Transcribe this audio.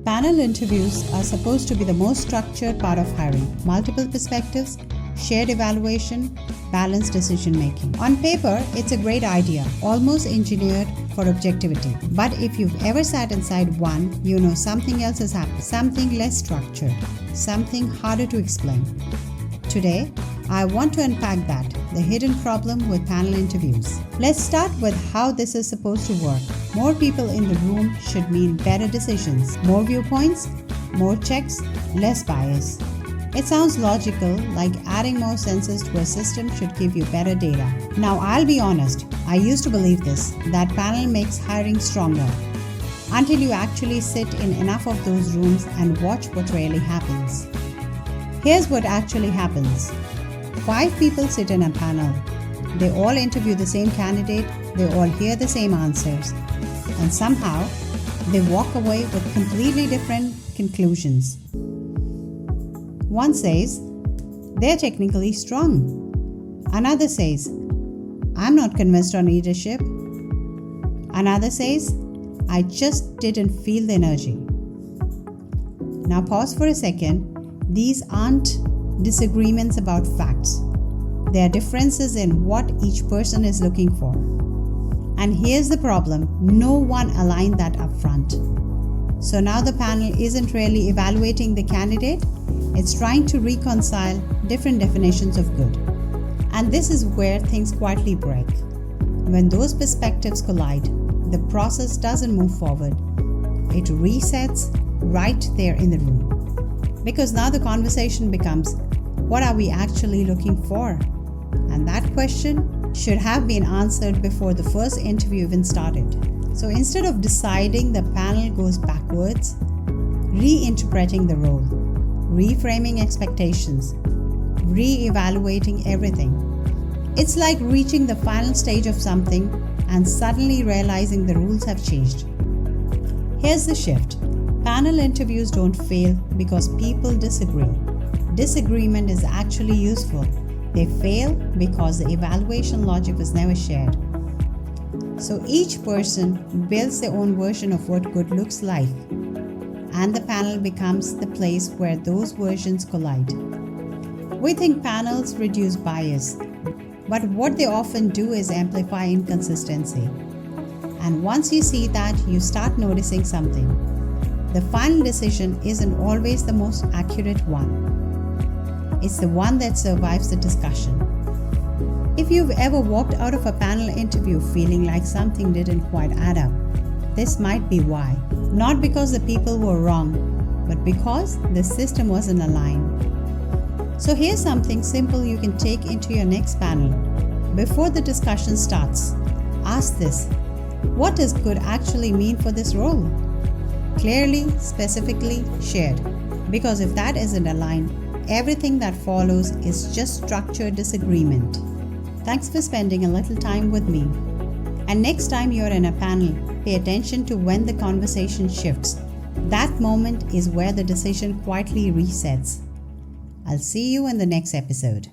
Panel interviews are supposed to be the most structured part of hiring. Multiple perspectives, shared evaluation, balanced decision making. On paper, it's a great idea, almost engineered for objectivity. But if you've ever sat inside one, you know something else has happened, something less structured, something harder to explain. Today, I want to unpack that, the hidden problem with panel interviews. Let's start with how this is supposed to work. More people in the room should mean better decisions. More viewpoints, more checks, less bias. It sounds logical, like adding more senses to a system should give you better data. Now, I'll be honest, I used to believe this, that panel makes hiring stronger. Until you actually sit in enough of those rooms and watch what really happens. Here's what actually happens. 5 people sit in a panel. They all interview the same candidate, they all hear the same answers, and somehow they walk away with completely different conclusions. One says, they're technically strong. Another says, I'm not convinced on leadership. Another says, I just didn't feel the energy. Now pause for a second. These aren't disagreements about facts. They are differences in what each person is looking for. And here's the problem, no one aligned that up front. So now the panel isn't really evaluating the candidate, it's trying to reconcile different definitions of good. And this is where things quietly break. When those perspectives collide, the process doesn't move forward. It resets right there in the room. Because now the conversation becomes, what are we actually looking for? And that question should have been answered before the first interview even started. So instead of deciding, the panel goes backwards, reinterpreting the role, reframing expectations, re-evaluating everything. It's like reaching the final stage of something and suddenly realizing the rules have changed. Here's the shift. Panel interviews don't fail because people disagree. Disagreement is actually useful. They fail because the evaluation logic was never shared. So each person builds their own version of what good looks like, and the panel becomes the place where those versions collide. We think panels reduce bias, but what they often do is amplify inconsistency. And once you see that, you start noticing something. The final decision isn't always the most accurate one. It's the one that survives the discussion. If you've ever walked out of a panel interview feeling like something didn't quite add up, this might be why. Not because the people were wrong, but because the system wasn't aligned. So here's something simple you can take into your next panel. Before the discussion starts, ask this: what does good actually mean for this role? Clearly, specifically, shared. Because if that isn't aligned, everything that follows is just structured disagreement. Thanks for spending a little time with me. And next time you're in a panel, pay attention to when the conversation shifts. That moment is where the decision quietly resets. I'll see you in the next episode.